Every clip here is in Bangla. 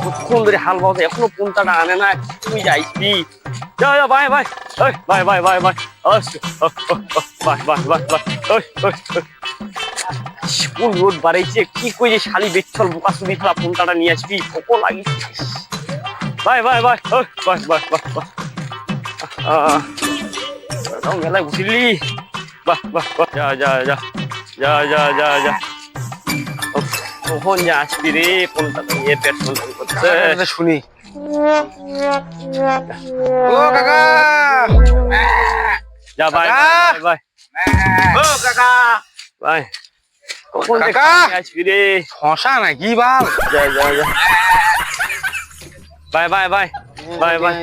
কতক্ষণ ধরে হাল বাবদ এখনো পুনটাটা আনে না, তুই যাইবি। যা যা বাই বাই বাই বাই বাই বাই বাই বাই বাই বাই কোন রোড বাড়াইছে কি কই যে শালি বেচ্ছল বোকা সুদি খেলা পুনটাটা নিয়ে আসবি কত লাগিস বাই বাই বাই বাই বাই বাই মেলায় বুঝলি বাহ বাহ বাহ যা যা যা যা যা যা যা কখন যে আসবি রে কোনটা নিয়ে পেট সন্ধান করছে শুনি। ও কাকা যা বাই বাই ও কাকা বাই কখন কাকা আসবি রে শশা নাকি বাল যা যা যা বাই বাই বাই বাই বাই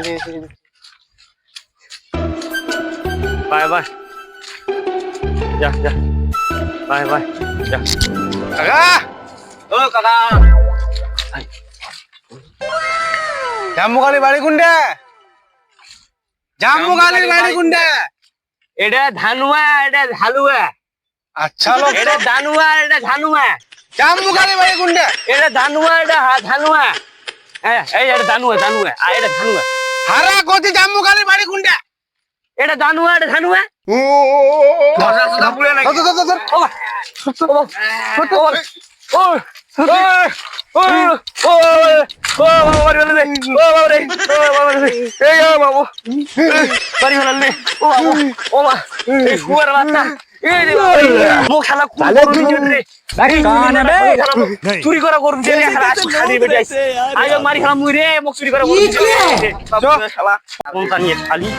বাই বাই যা যা বাই বাই যা কাকা ও কাকা জাম্মুকালি বাড়ি কোনটা? জাম্মুকালির বাড়ি কোনটা? এটা ধানুয়া এটা ঝালুয়া আচ্ছা লোক এটা ধানুয়া এটা ঝানুয়া জাম্মুকালি বাড়ি কোনটা? এটা ধানুয়া এটা ধানুয়া হ্যাঁ এই এটা ধানুয়া ধানুয়া আর এটা ধানুয়া হারা কোচি জাম্মুকালির বাড়ি কোনটা? এটা ধানুয়া এটা ধানুয়া ও চুরি করা করুন মারি খেলাম মুই রে মোক চুরি করা খালি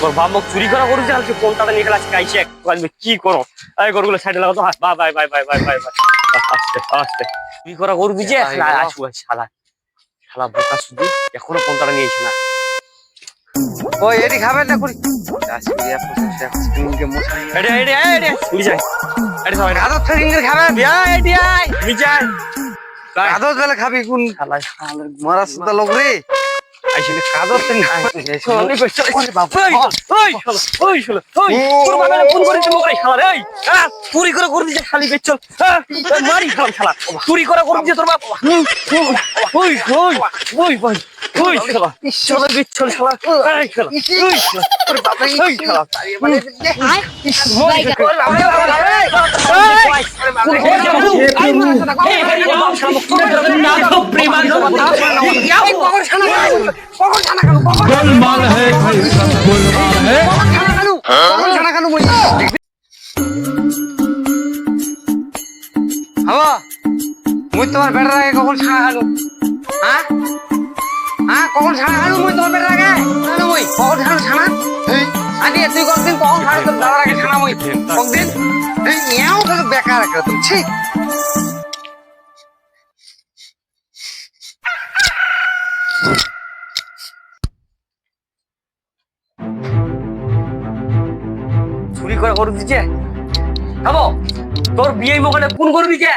তোর বাপ মোক চুরি করা করুন কোনটা নিয়ে খেলা খাইছে কি করো এই গরুগুলো সাইডে লাগাতো বাই বাই বাই বাই বাই বাই বাই আস্তে আস্তে চুরি করা করুন যে আসবো শালা শালা বোকা শুধু এখনো কোনটা নিয়েছে না ওই এটি খাবেন না করি কাদর তাহলে খাবি কোন মরা সুদা লোক রে কাদর চুরি করে করে দিচ্ছে খালি বেচল মারি খালাম খেলা চুরি করা করে দিচ্ছে তোর বাপ ওই ওই ওই ভাই ওই খেলা চলে বিচ্ছল খেলা খেলা তোর বাপ খেলা गोलमाल है भाई सब गोलमाल है মুই তোমার বেটার আগে কখন ছানা খালু হ্যাঁ হ্যাঁ কখন ছানা খালু মুই তোমার বেটার আগে মুই কখন খালু ছানা আদি তুই কতদিন কখন খালু তোর বেটার আগে ছানা মুই কতদিন এই নিয়াও তো বেকার একটা তুমি ঠিক চুরি করা করে দিচ্ছে খাবো তোর বিয়ে মোকালে কোন করবি কে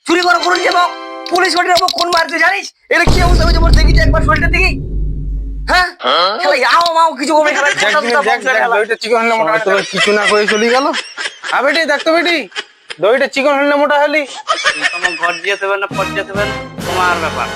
চুরি করা করে দিচ্ছে পুলিশ ওঠে কোন মারতে জানিস এটা কি অবস্থা হয়েছে মোর দেখি একবার শরীরটা দেখি হ্যাঁ খেলা আও মাও কিছু করবে খেলা কিছু না করে চলে গেল বেটি দেখতো বেটি দইটা চিকন হলে মোটা হলি তোমার ঘর যেতে হবে না পর যেতে হবে তোমার ব্যাপার